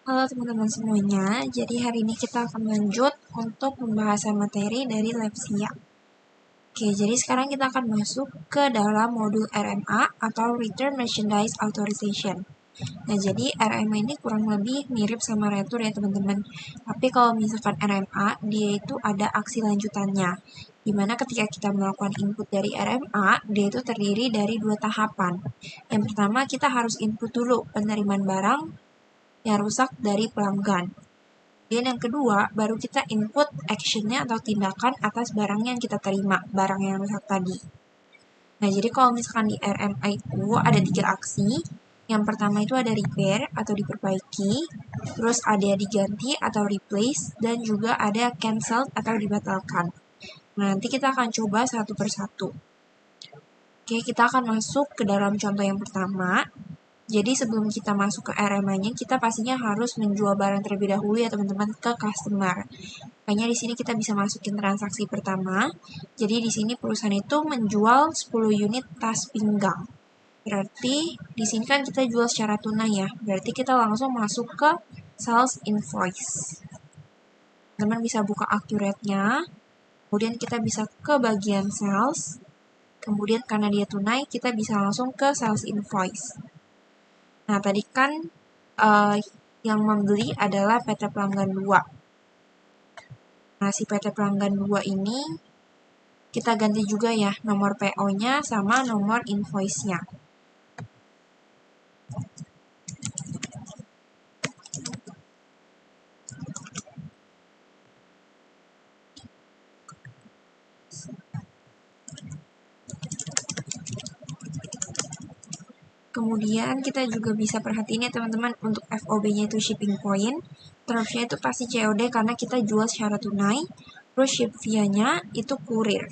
Halo teman-teman semuanya, jadi hari ini kita akan lanjut untuk pembahasan materi dari lab siang. Oke, jadi sekarang kita akan masuk ke dalam modul RMA atau Return Merchandise Authorization. Nah, jadi RMA ini kurang lebih mirip sama retur ya teman-teman. Tapi kalau misalkan RMA, dia itu ada aksi lanjutannya. Dimana ketika kita melakukan input dari RMA, dia itu terdiri dari dua tahapan. Yang pertama, kita harus input dulu penerimaan barang yang rusak dari pelanggan. Dan yang kedua, baru kita input actionnya atau tindakan atas barang yang kita terima, barang yang rusak tadi. Nah, jadi kalau misalkan di RMA itu ada 3 aksi. Yang pertama itu ada repair atau diperbaiki, terus ada diganti atau replace, dan juga ada cancel atau dibatalkan. Nah, nanti kita akan coba satu persatu. Oke, kita akan masuk ke dalam contoh yang pertama. Jadi sebelum kita masuk ke RMA-nya, kita pastinya harus menjual barang terlebih dahulu ya teman-teman ke customer. Makanya di sini kita bisa masukin transaksi pertama. Jadi di sini perusahaan itu menjual 10 unit tas pinggang. Berarti di sini kan kita jual secara tunai ya. Berarti kita langsung masuk ke sales invoice. Teman-teman bisa buka accurate-nya. Kemudian kita bisa ke bagian sales. Kemudian karena dia tunai, kita bisa langsung ke sales invoice. Nah, tadi kan yang membeli adalah PT Pelanggan 2. Nah, si PT Pelanggan 2 ini kita ganti juga ya nomor PO-nya sama nomor invoice-nya. Kemudian kita juga bisa perhatiin ya teman-teman, untuk FOB-nya itu shipping point, terusnya itu pasti COD karena kita jual secara tunai, terus ship via-nya itu kurir.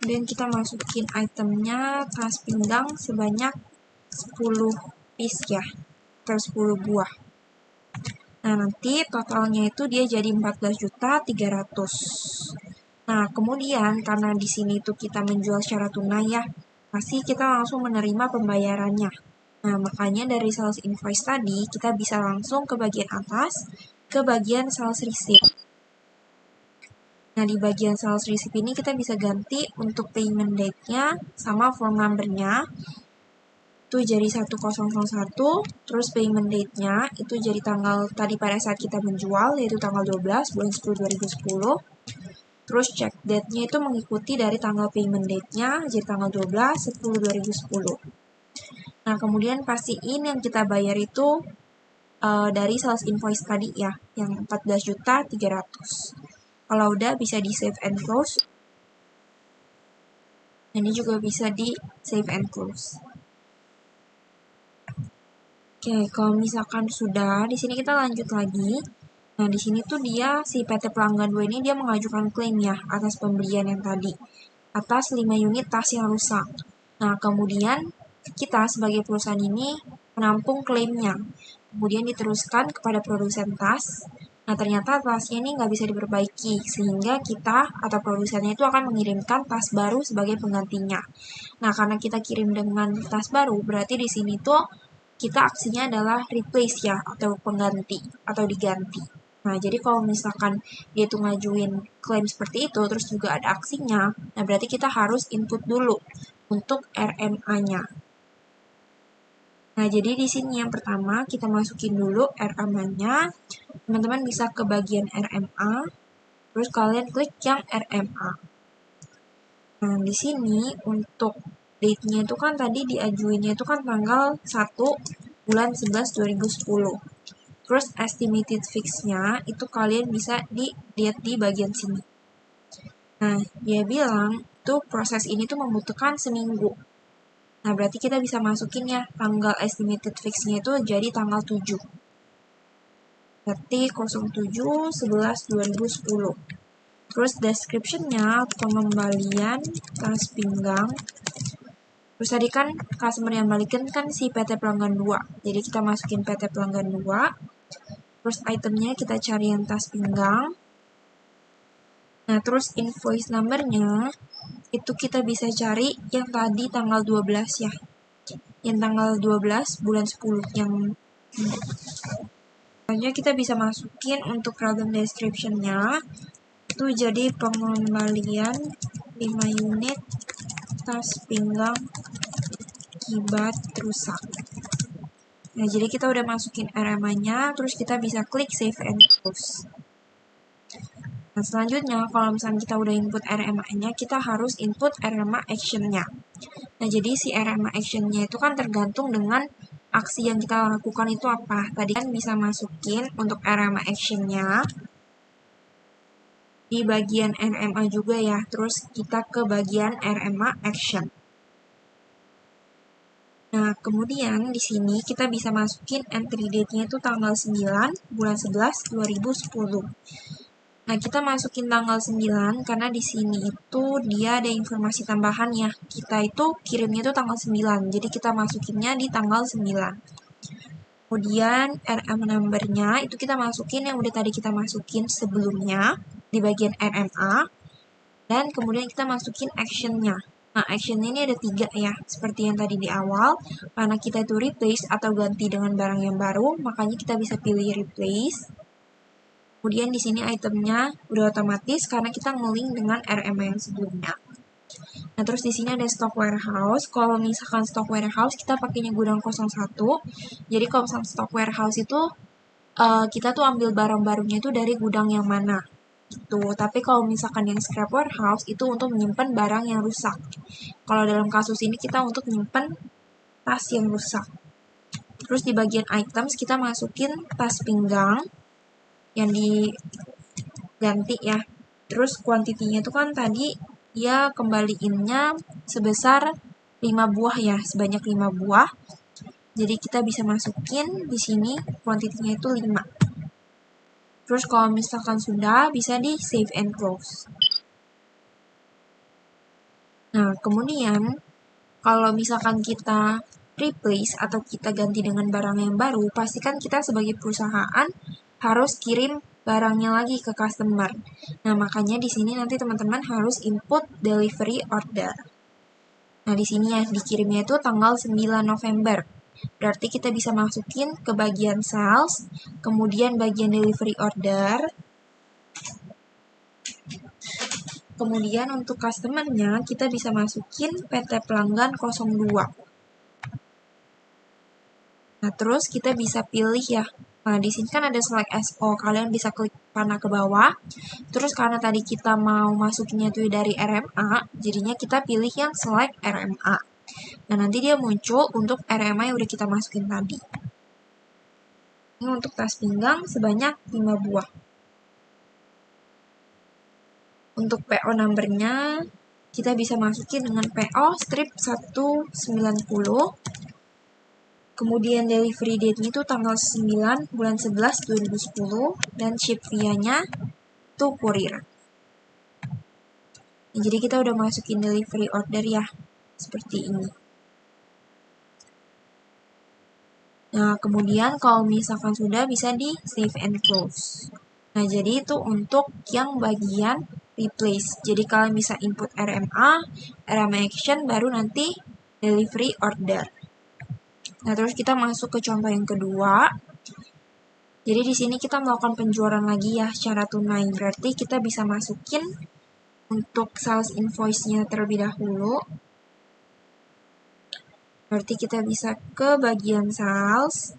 Dan kita masukin itemnya tas pinggang sebanyak 10 piece ya, atau 10 buah. Nah, nanti totalnya itu dia jadi 14.300.000. Nah, kemudian karena di sini tuh kita menjual secara tunai ya, pasti kita langsung menerima pembayarannya. Nah, makanya dari sales invoice tadi, kita bisa langsung ke bagian atas, ke bagian sales receipt. Nah, di bagian sales receipt ini kita bisa ganti untuk payment date-nya sama form number-nya. Itu jadi 1001, terus payment date-nya itu jadi tanggal tadi pada saat kita menjual, yaitu tanggal 12 bulan 10 2010. Terus check date-nya itu mengikuti dari tanggal payment date-nya, jadi tanggal 12 10 2010. Nah, kemudian pastiin yang kita bayar itu dari sales invoice tadi ya, yang 14.300.000. Kalau udah bisa di save and close. Ini juga bisa di save and close. Oke, kalau misalkan sudah, di sini kita lanjut lagi. Nah, di sini tuh dia si PT Pelanggan 2 ini dia mengajukan klaim ya atas pembelian yang tadi, atas 5 unit tas yang rusak. Nah, kemudian kita sebagai perusahaan ini menampung klaimnya. Kemudian diteruskan kepada produsen tas. Nah, ternyata tasnya ini nggak bisa diperbaiki, sehingga kita atau produsennya itu akan mengirimkan tas baru sebagai penggantinya. Nah, karena kita kirim dengan tas baru, berarti di sini tuh kita aksinya adalah replace ya, atau pengganti, atau diganti. Nah, jadi kalau misalkan dia tuh ngajuin klaim seperti itu, terus juga ada aksinya, nah berarti kita harus input dulu untuk RMA-nya. Nah, jadi di sini yang pertama kita masukin dulu RMA-nya. Teman-teman bisa ke bagian RMA, terus kalian klik yang RMA. Nah, di sini untuk date-nya itu kan tadi diajuinnya itu kan tanggal 1 bulan 11 2010. Terus estimated fix-nya itu kalian bisa dilihat di bagian sini. Nah, dia bilang tuh proses ini tuh membutuhkan seminggu. Nah, berarti kita bisa masukin ya tanggal estimated fix-nya itu jadi tanggal 7. Berarti 07/11/2010. Terus description-nya pengembalian tas pinggang. Terus tadi kan customer yang balikin kan si PT Pelanggan 2. Jadi kita masukin PT Pelanggan 2. Terus itemnya kita cari yang tas pinggang. Nah, terus invoice number-nya itu kita bisa cari yang tadi tanggal 12 ya. Yang tanggal 12 bulan 10 yang selanjutnya kita bisa masukin untuk problem description-nya itu jadi pengembalian 5 unit tas pinggang akibat rusak. Nah, jadi kita udah masukin RMA-nya, terus kita bisa klik save and close. Nah, selanjutnya kalau misalnya kita udah input RMA-nya, kita harus input RMA action-nya. Nah, jadi si RMA action-nya itu kan tergantung dengan aksi yang kita lakukan itu apa. Tadi kan bisa masukin untuk RMA action-nya di bagian RMA juga ya. Terus kita ke bagian RMA action. Nah, kemudian di sini kita bisa masukin entry date-nya itu tanggal 9 bulan 11 2010. Nah, kita masukin tanggal 9 karena di sini itu dia ada informasi tambahan ya. Kita itu kirimnya itu tanggal 9, jadi kita masukinnya di tanggal 9. Kemudian RM number-nya itu kita masukin yang udah tadi kita masukin sebelumnya di bagian RMA. Dan kemudian kita masukin action-nya. Nah, action-nya ini ada 3 ya, seperti yang tadi di awal. Karena kita itu replace atau ganti dengan barang yang baru, makanya kita bisa pilih replace. Kemudian di sini itemnya udah otomatis karena kita nge-link dengan RMA yang sebelumnya. Nah, terus di sini ada stock warehouse. Kalau misalkan stock warehouse kita pakainya gudang 01. Jadi kalau misalkan stock warehouse itu kita tuh ambil barang barunya itu dari gudang yang mana. Gitu. Tapi kalau misalkan yang scrap warehouse itu untuk menyimpan barang yang rusak. Kalau dalam kasus ini kita untuk menyimpan tas yang rusak. Terus di bagian items kita masukin tas pinggang yang diganti ya. Terus kuantitinya itu kan tadi dia kembaliinnya sebesar 5 buah ya, sebanyak 5 buah. Jadi kita bisa masukin di sini kuantitinya itu 5. Terus kalau misalkan sudah, bisa di save and close. Nah, kemudian kalau misalkan kita replace atau kita ganti dengan barang yang baru, pastikan kita sebagai perusahaan harus kirim barangnya lagi ke customer. Nah, makanya di sini nanti teman-teman harus input delivery order. Nah, di sini ya dikirimnya itu tanggal 9 November. Berarti kita bisa masukin ke bagian sales, kemudian bagian delivery order. Kemudian untuk customer-nya kita bisa masukin PT Pelanggan 02. Nah, terus kita bisa pilih ya. Nah, di sini kan ada select SO. Kalian bisa klik panah ke bawah. Terus karena tadi kita mau masukinnya itu dari RMA, jadinya kita pilih yang select RMA. Nah, nanti dia muncul untuk RMA yang udah kita masukin tadi. Ini untuk tas pinggang sebanyak 5 buah. Untuk PO number-nya kita bisa masukin dengan PO strip 190. Kemudian delivery date-nya itu tanggal 9 bulan 11 2010 dan ship via-nya itu kurir. Nah, jadi kita udah masukin delivery order ya, seperti ini. Nah, kemudian kalau misalkan sudah bisa di save and close. Nah, jadi itu untuk yang bagian replace. Jadi kalian bisa input RMA, RMA action, baru nanti delivery order. Nah, terus kita masuk ke contoh yang kedua. Jadi di sini kita melakukan penjualan lagi ya secara tunai. Berarti kita bisa masukin untuk sales invoice-nya terlebih dahulu. Berarti kita bisa ke bagian sales.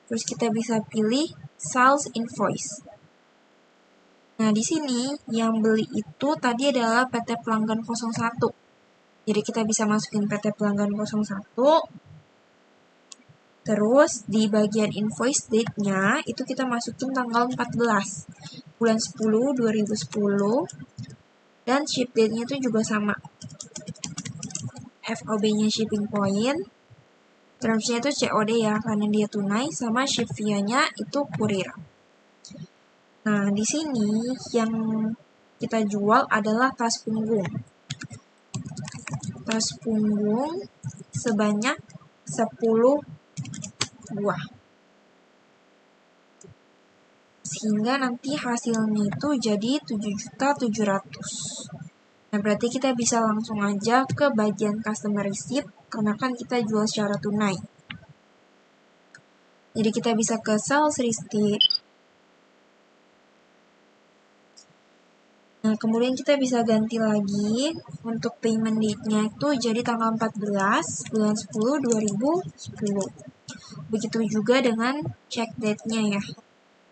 Terus kita bisa pilih sales invoice. Nah, di sini yang beli itu tadi adalah PT Pelanggan 01. Jadi kita bisa masukin PT Pelanggan 01. Terus di bagian invoice date-nya itu kita masukin tanggal 14 bulan 10 2010 dan ship date-nya itu juga sama. FOB-nya shipping point. Terms-nya itu COD ya karena dia tunai, sama ship via-nya itu kurir. Nah, di sini yang kita jual adalah tas punggung. Tas punggung sebanyak 10 buah. Sehingga nanti hasilnya itu jadi 7.700.000. Nah, berarti kita bisa langsung aja ke bagian customer receipt, karena kan kita jual secara tunai. Jadi kita bisa ke sales receipt. Nah, kemudian kita bisa ganti lagi untuk payment date-nya itu jadi tanggal 14 bulan 10 2010. Begitu juga dengan check date-nya ya.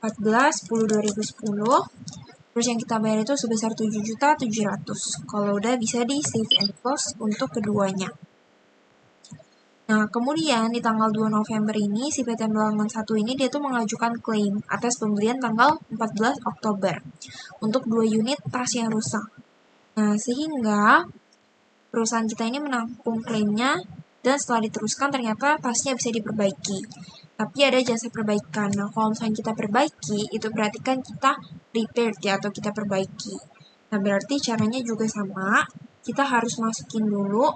14 10 2010. Terus yang kita bayar itu sebesar 7.700.000. Kalau udah bisa di save and close untuk keduanya. Nah, kemudian di tanggal 2 November ini, si PT Penerangan 1 ini dia tuh mengajukan klaim atas pembelian tanggal 14 Oktober untuk 2 unit tas yang rusak. Nah, sehingga perusahaan kita ini menampung klaimnya dan setelah diteruskan ternyata tasnya bisa diperbaiki. Tapi ada jasa perbaikan. Nah, kalau misalnya kita perbaiki, itu berarti kan kita repair ya, atau kita perbaiki. Nah, berarti caranya juga sama. Kita harus masukin dulu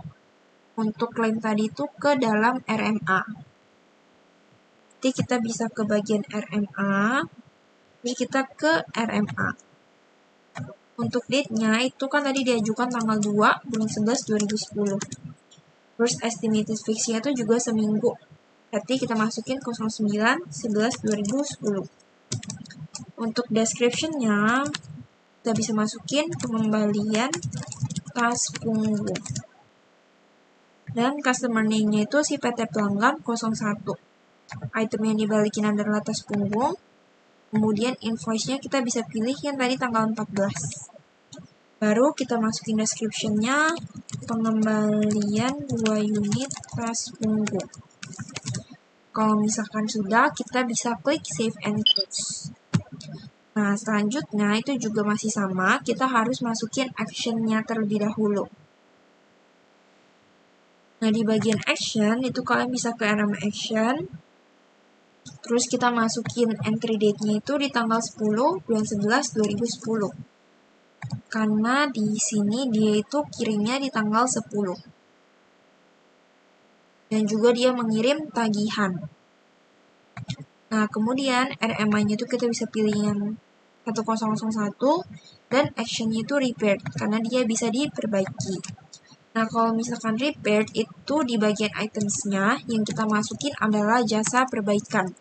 untuk klaim tadi itu ke dalam RMA. Jadi kita bisa ke bagian RMA, terus kita ke RMA. Untuk date-nya itu kan tadi diajukan tanggal 2 bulan 11 2010. Terus estimated fix-nya itu juga seminggu. Berarti kita masukin 09 11 2010. Untuk description-nya kita bisa masukin pengembalian tas punggung. Dan customer name-nya itu si PT Pelanggan 01. Item yang dibalikin adalah tas punggung. Kemudian invoice-nya kita bisa pilih yang tadi tanggal 14. Baru kita masukin description-nya pengembalian 2 unit tas punggung. Kalau misalkan sudah, kita bisa klik save and close. Nah, selanjutnya itu juga masih sama, kita harus masukin action-nya terlebih dahulu. Nah, di bagian action, itu kalian bisa ke RMA action. Terus kita masukin entry date-nya itu di tanggal 10 bulan 11 2010. Karena di sini dia itu kirimnya di tanggal 10. Dan juga dia mengirim tagihan. Nah, kemudian RMA-nya itu kita bisa pilih yang 1001 dan action-nya itu repaired karena dia bisa diperbaiki. Nah, kalau misalkan repaired itu di bagian items-nya yang kita masukin adalah jasa perbaikan.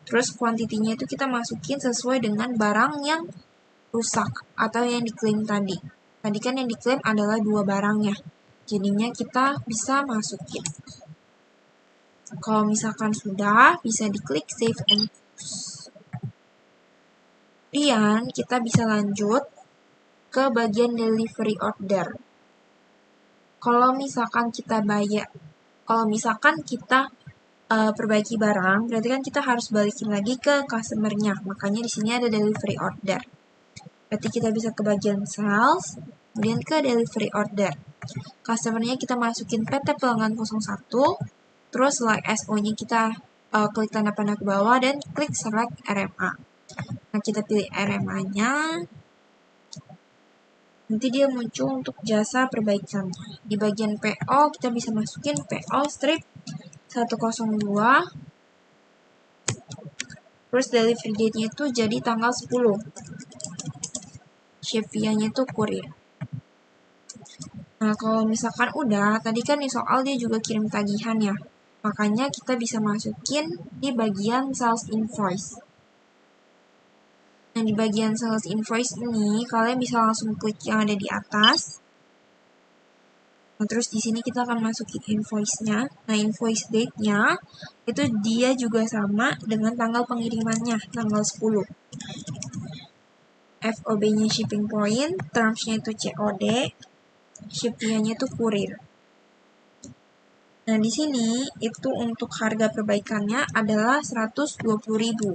Terus kuantitinya itu kita masukin sesuai dengan barang yang rusak atau yang diklaim tadi. Tadi kan yang diklaim adalah 2 barangnya. Jadinya kita bisa masukin. Kalau misalkan sudah, bisa diklik save and close. Kemudian kita bisa lanjut ke bagian delivery order. Kalau misalkan kita perbaiki barang, berarti kan kita harus balikin lagi ke customer-nya. Makanya di sini ada delivery order. Berarti kita bisa ke bagian sales, kemudian ke delivery order. Customer-nya kita masukin PT Pelanggan 01, terus like SO-nya kita klik tanda panah ke bawah dan klik select RMA. Nah, kita pilih RMA-nya. Nanti dia muncul untuk jasa perbaikan. Di bagian PO kita bisa masukin PO strip 102. Terus delivery date-nya itu jadi tanggal 10. Ship via-nya itu kurir. Nah, kalau misalkan udah, tadi kan di soal dia juga kirim tagihan ya. Makanya kita bisa masukin di bagian sales invoice. Nah, di bagian sales invoice ini, kalian bisa langsung klik yang ada di atas. Nah, terus di sini kita akan masukin invoice-nya. Nah, invoice date-nya itu dia juga sama dengan tanggal pengirimannya, tanggal 10. FOB-nya shipping point, terms-nya itu COD, ship-nya itu kurir. Nah, di sini itu untuk harga perbaikannya adalah 120.000.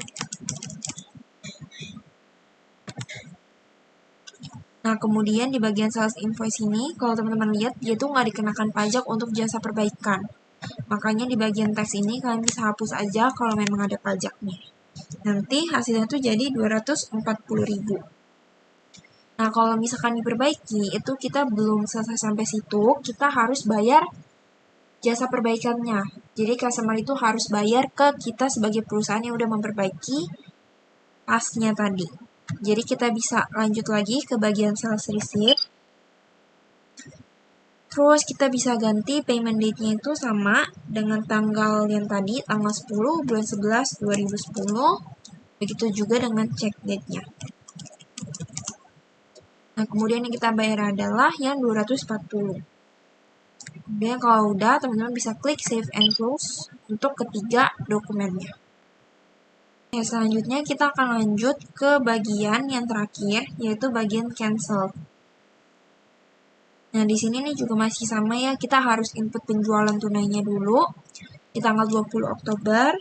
Nah, kemudian di bagian sales invoice ini, kalau teman-teman lihat, dia tuh nggak dikenakan pajak untuk jasa perbaikan. Makanya di bagian teks ini, kalian bisa hapus aja kalau memang ada pajaknya. Nanti hasilnya tuh jadi 240.000. Nah, kalau misalkan diperbaiki, itu kita belum selesai sampai situ, kita harus bayar jasa perbaikannya. Jadi customer itu harus bayar ke kita sebagai perusahaan yang udah memperbaiki tasnya tadi. Jadi kita bisa lanjut lagi ke bagian sales receipt. Terus kita bisa ganti payment date-nya itu sama dengan tanggal yang tadi, tanggal 10 bulan 11 2010. Begitu juga dengan check date-nya. Nah, kemudian yang kita bayar adalah yang 240. Kemudian kalau udah, teman-teman bisa klik save and close untuk ketiga dokumennya. Ya, selanjutnya kita akan lanjut ke bagian yang terakhir, yaitu bagian cancel. Nah, di sini nih juga masih sama ya, kita harus input penjualan tunainya dulu di tanggal 20 Oktober.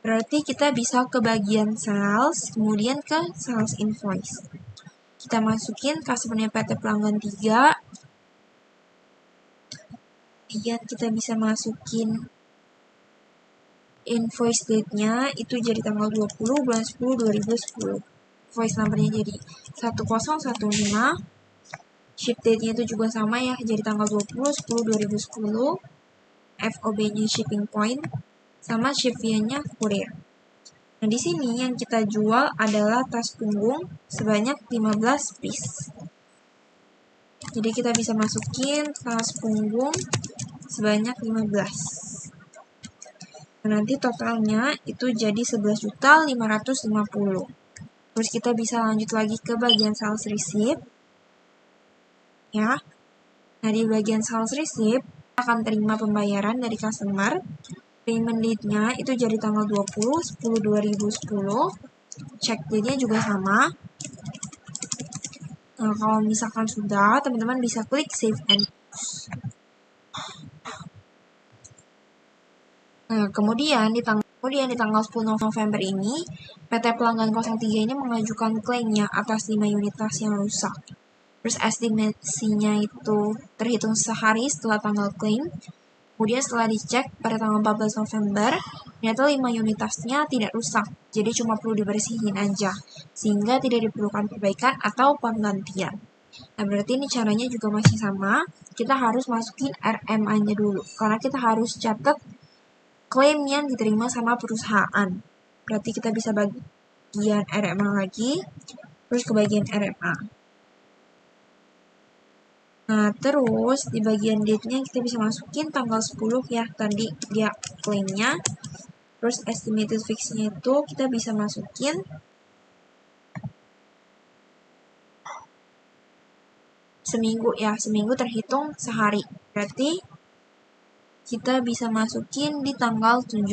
Berarti kita bisa ke bagian sales, kemudian ke sales invoice. Kita masukin customer-nya PT Pelanggan 3. Kemudian kita bisa masukin invoice date-nya itu jadi tanggal 20 bulan 10 2010. Invoice number-nya jadi 1015. Ship date-nya itu juga sama ya, jadi tanggal 20 10 2010. FOB-nya shipping point sama ship via-nya courier. Nah, di sini yang kita jual adalah tas punggung sebanyak 15 piece. Jadi kita bisa masukin tas punggung sebanyak 15. Nah, nanti totalnya itu jadi 11.550. Terus kita bisa lanjut lagi ke bagian sales receipt. Ya. Nah, di bagian sales receipt akan terima pembayaran dari customer. Payment date-nya itu jadi tanggal 20 10 2010. Check date-nya juga sama. Nah, kalau misalkan sudah, teman-teman bisa klik save and close. Nah, kemudian di tanggal 10 November ini, PT Pelanggan 03 ini mengajukan klaimnya atas 5 unit tas yang rusak. Terus estimasinya itu terhitung sehari setelah tanggal klaim. Kemudian setelah dicek pada tanggal 14 November, ternyata 5 unit tasnya tidak rusak. Jadi cuma perlu dibersihin aja, sehingga tidak diperlukan perbaikan atau penggantian. Nah, berarti ini caranya juga masih sama. Kita harus masukin RMA-nya dulu, karena kita harus catat klaim yang diterima sama perusahaan. Berarti kita bisa bagian RMA lagi, terus ke bagian RMA. Nah, terus di bagian date-nya kita bisa masukin tanggal 10 ya, tadi dia klaimnya. Terus estimated fix-nya itu kita bisa masukin seminggu ya, seminggu terhitung sehari. Berarti kita bisa masukin di tanggal 17.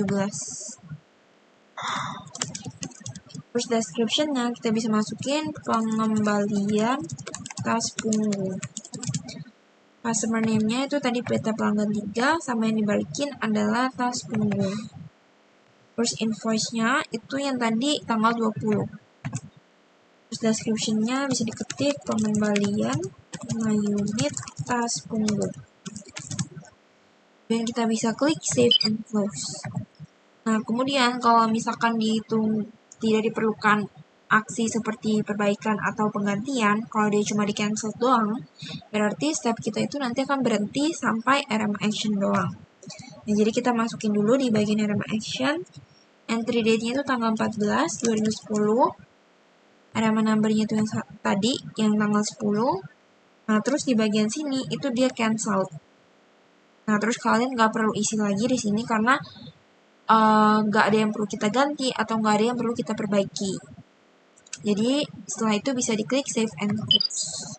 Terus description-nya kita bisa masukin pengembalian tas punggung. Customer name-nya itu tadi PT Pelanggan 3, sama yang dibalikin adalah tas punggung. Terus invoice-nya itu yang tadi tanggal 20. Terus description-nya bisa diketik pengembalian 5 unit tas punggung. Dan kita bisa klik save and close. Nah, kemudian kalau misalkan dihitung tidak diperlukan aksi seperti perbaikan atau penggantian, kalau dia cuma di cancel doang, berarti step kita itu nanti akan berhenti sampai RMA action doang. Nah, jadi kita masukin dulu di bagian RMA action. Entry date-nya itu tanggal 14 2010. RMA number-nya itu yang tadi, yang tanggal 10. Nah, terus di bagian sini itu dia cancel. Nah, terus kalian nggak perlu isi lagi di sini karena nggak ada yang perlu kita ganti atau nggak ada yang perlu kita perbaiki. Jadi setelah itu bisa diklik save and close.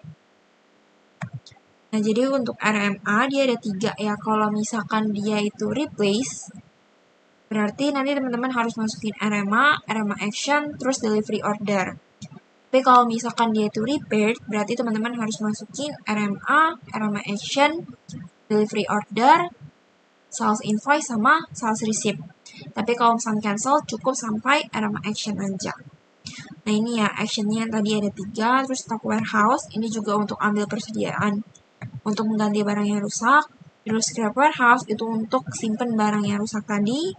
Nah, jadi untuk RMA dia ada 3 ya. Kalau misalkan dia itu replace, berarti nanti teman-teman harus masukin RMA, RMA action, terus delivery order. Tapi kalau misalkan dia itu repaired, berarti teman-teman harus masukin RMA, RMA action, delivery order, sales invoice, sama sales receipt. Tapi kalau misalkan cancel, cukup sampai RMA action aja. Nah, ini ya actionnya yang tadi ada 3, terus stock warehouse, ini juga untuk ambil persediaan untuk mengganti barang yang rusak. Terus scrap warehouse itu untuk simpen barang yang rusak tadi.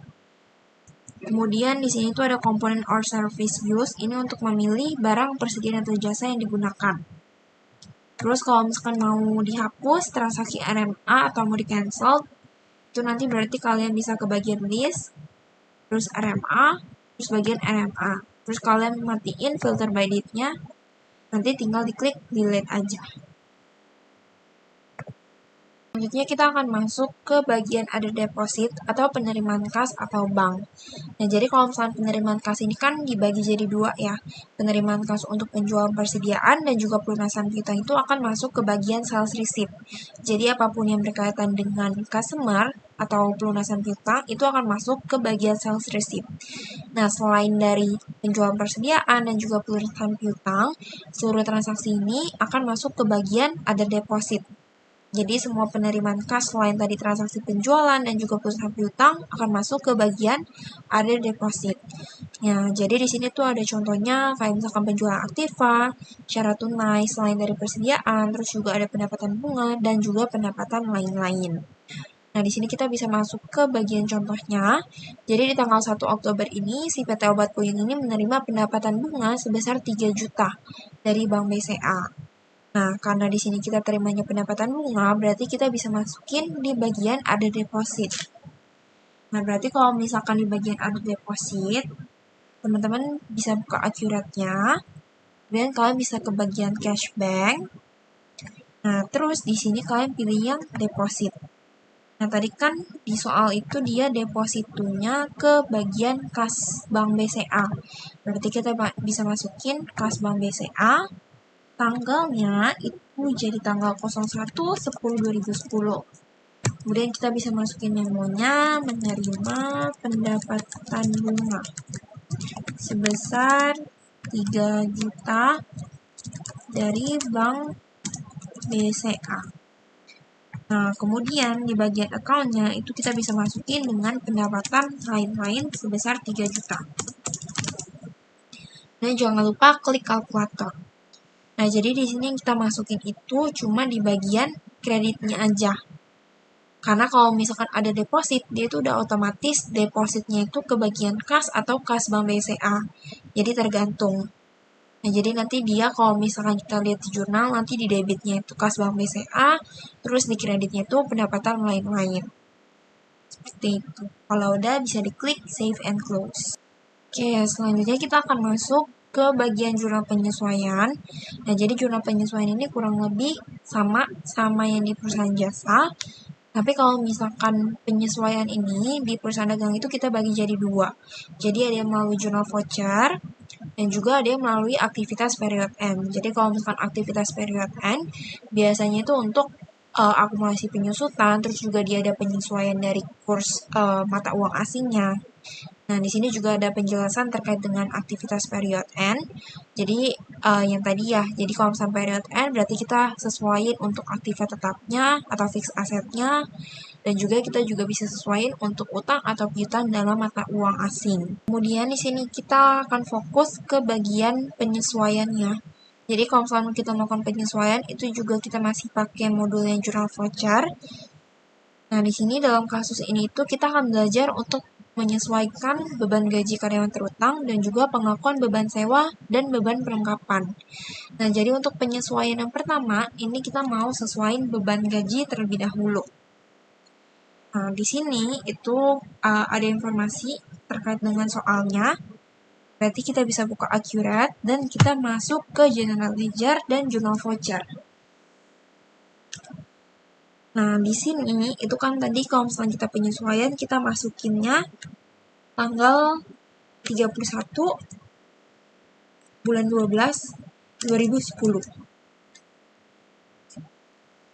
Kemudian di sini tuh ada komponen or service use, ini untuk memilih barang persediaan atau jasa yang digunakan. Terus kalau misalkan mau dihapus transaksi RMA atau mau di cancel, itu nanti berarti kalian bisa ke bagian list, terus RMA, terus bagian RMA. Terus kalian matiin filter by date-nya, nanti tinggal diklik delete aja. Selanjutnya kita akan masuk ke bagian ada deposit atau penerimaan kas atau bank. Nah, jadi kalau misalnya penerimaan kas ini kan dibagi jadi dua ya. Penerimaan kas untuk penjualan persediaan dan juga pelunasan piutang itu akan masuk ke bagian sales receipt. Jadi apapun yang berkaitan dengan customer atau pelunasan piutang itu akan masuk ke bagian sales receipt. Nah, selain dari penjualan persediaan dan juga pelunasan piutang, seluruh transaksi ini akan masuk ke bagian ada deposit. Jadi semua penerimaan kas selain tadi transaksi penjualan dan juga pelunasan piutang akan masuk ke bagian ada deposit. Ya, jadi di sini tuh ada contohnya kayak misalkan penjualan aktiva, secara tunai selain dari persediaan, terus juga ada pendapatan bunga dan juga pendapatan lain-lain. Nah, di sini kita bisa masuk ke bagian contohnya. Jadi di tanggal 1 Oktober ini si PT Obat Puyeng ini menerima pendapatan bunga sebesar 3 juta dari Bank BCA. Nah, karena di sini kita terimanya pendapatan bunga, berarti kita bisa masukin di bagian ada deposit. Nah, berarti kalau misalkan di bagian ada deposit, teman-teman bisa buka akuratnya, kemudian kalian bisa ke bagian cashback. Nah, terus di sini kalian pilih yang deposit. Nah, tadi kan di soal itu dia depositunya ke bagian kas Bank BCA. Berarti kita bisa masukin kas Bank BCA. Tanggalnya itu jadi tanggal 01/10/2010. Kemudian kita bisa masukin memonya menerima pendapatan bunga sebesar 3 juta dari Bank BCA. Nah, kemudian di bagian account-nya itu kita bisa masukin dengan pendapatan lain-lain sebesar 3 juta. Dan jangan lupa klik kalkulator. Nah, jadi di sini yang kita masukin itu cuma di bagian kreditnya aja. Karena kalau misalkan ada deposit, dia itu udah otomatis depositnya itu ke bagian kas atau kas Bank BCA. Jadi tergantung. Nah, jadi nanti dia kalau misalkan kita lihat di jurnal, nanti di debitnya itu kas Bank BCA, terus di kreditnya itu pendapatan lain-lain. Seperti itu. Kalau udah bisa diklik save and close. Oke, selanjutnya kita akan masuk ke bagian jurnal penyesuaian. Nah, jadi jurnal penyesuaian ini kurang lebih sama yang di perusahaan jasa. Tapi kalau misalkan penyesuaian ini di perusahaan dagang itu kita bagi jadi dua. Jadi ada yang melalui jurnal voucher dan juga ada yang melalui aktivitas period end. Jadi kalau misalkan aktivitas period end biasanya itu untuk akumulasi penyusutan, terus juga dia ada penyesuaian dari kurs mata uang asingnya. Nah, di sini juga ada penjelasan terkait dengan aktivitas period end. Jadi, yang tadi ya, jadi kalau misalnya period end berarti kita sesuaiin untuk aktiva tetapnya atau fixed asetnya, dan juga kita juga bisa sesuaiin untuk utang atau piutang dalam mata uang asing. Kemudian di sini kita akan fokus ke bagian penyesuaiannya. Jadi kalau misalnya kita melakukan penyesuaian, itu juga kita masih pakai modulnya jurnal voucher. Nah, di sini dalam kasus ini itu kita akan belajar untuk menyesuaikan beban gaji karyawan terutang dan juga pengakuan beban sewa dan beban perlengkapan. Nah, jadi untuk penyesuaian yang pertama, ini kita mau sesuaiin beban gaji terlebih dahulu. Nah, di sini itu ada informasi terkait dengan soalnya. Berarti kita bisa buka akurat dan kita masuk ke general ledger dan jurnal voucher. Nah, di sini itu kan tadi kalau misalnya kita penyesuaian, kita masukinnya tanggal 31 bulan 12 2010.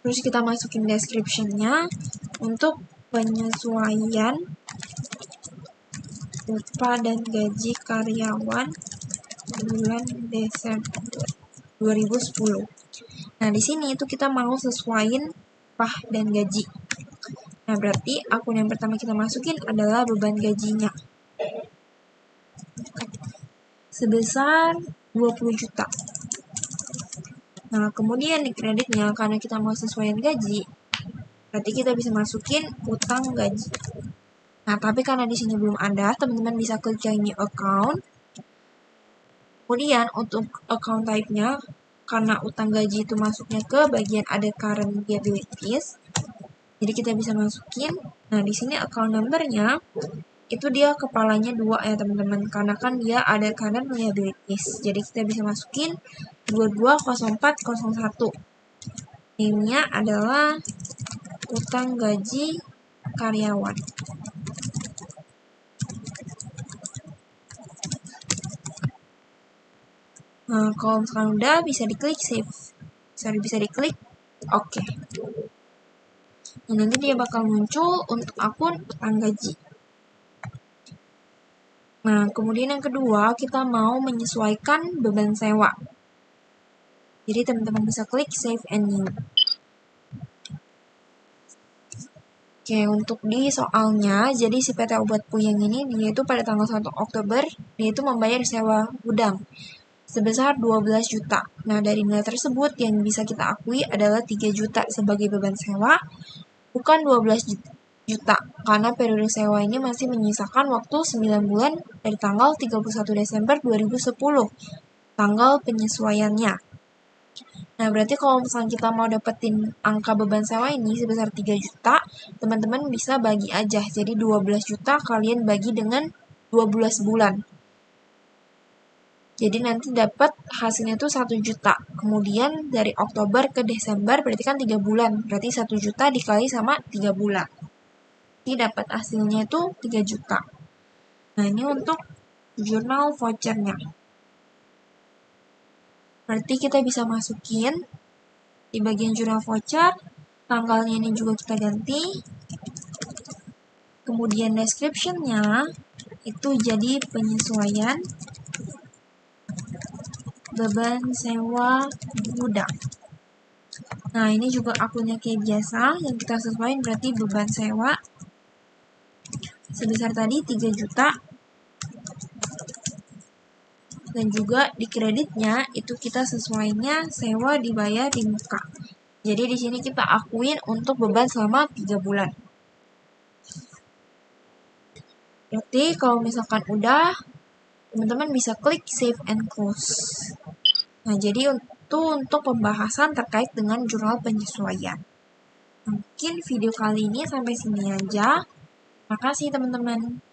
Terus kita masukin description-nya untuk penyesuaian upah dan gaji karyawan bulan Desember 2010. Nah, di sini itu kita mau sesuaiin upah dan gaji. Nah, berarti akun yang pertama kita masukin adalah beban gajinya. Sebesar 20 juta. Nah, kemudian di kreditnya, karena kita mau sesuaiin gaji, berarti kita bisa masukin utang gaji. Nah, tapi karena di sini belum ada, teman-teman bisa klik yang new account. Kemudian untuk account type-nya, karena utang gaji itu masuknya ke bagian ada current liabilities, jadi kita bisa masukin. Nah, di sini account number-nya itu dia kepalanya 2 ya teman-teman, karena kan dia ada current liabilities. Jadi kita bisa masukin 220401. Name-nya adalah utang gaji karyawan. Nah, kalau misalkan udah bisa diklik save. Bisa diklik oke. Nah, nanti dia bakal muncul untuk akun utang gaji. Nah, kemudian yang kedua, kita mau menyesuaikan beban sewa. Jadi teman-teman bisa klik save and new. Oke, untuk di soalnya, jadi si PT Obat Puyeng ini, dia itu pada tanggal 1 Oktober, dia itu membayar sewa gudang sebesar 12 juta. Nah, dari nilai tersebut yang bisa kita akui adalah 3 juta sebagai beban sewa, bukan 12 juta, karena periode sewa ini masih menyisakan waktu 9 bulan dari tanggal 31 Desember 2010, tanggal penyesuaiannya. Nah, berarti kalau misalnya kita mau dapetin angka beban sewa ini sebesar 3 juta, teman-teman bisa bagi aja. Jadi 12 juta kalian bagi dengan 12 bulan. Jadi nanti dapat hasilnya tuh 1 juta. Kemudian dari Oktober ke Desember berarti kan 3 bulan. Berarti 1 juta dikali sama 3 bulan. Jadi dapat hasilnya itu 3 juta. Nah, ini untuk jurnal vouchernya. Berarti kita bisa masukin di bagian jurnal voucher, tanggalnya ini juga kita ganti. Kemudian description-nya itu jadi penyesuaian beban sewa gudang. Nah, ini juga akunnya kayak biasa, yang kita sesuaikan berarti beban sewa sebesar tadi 3 juta. Dan juga di kreditnya itu kita sesuainya sewa dibayar di muka. Jadi di sini kita akuin untuk beban selama 3 bulan. Berarti kalau misalkan udah, teman-teman bisa klik save and close. Nah, jadi itu untuk pembahasan terkait dengan jurnal penyesuaian. Mungkin video kali ini sampai sini aja. Makasih teman-teman.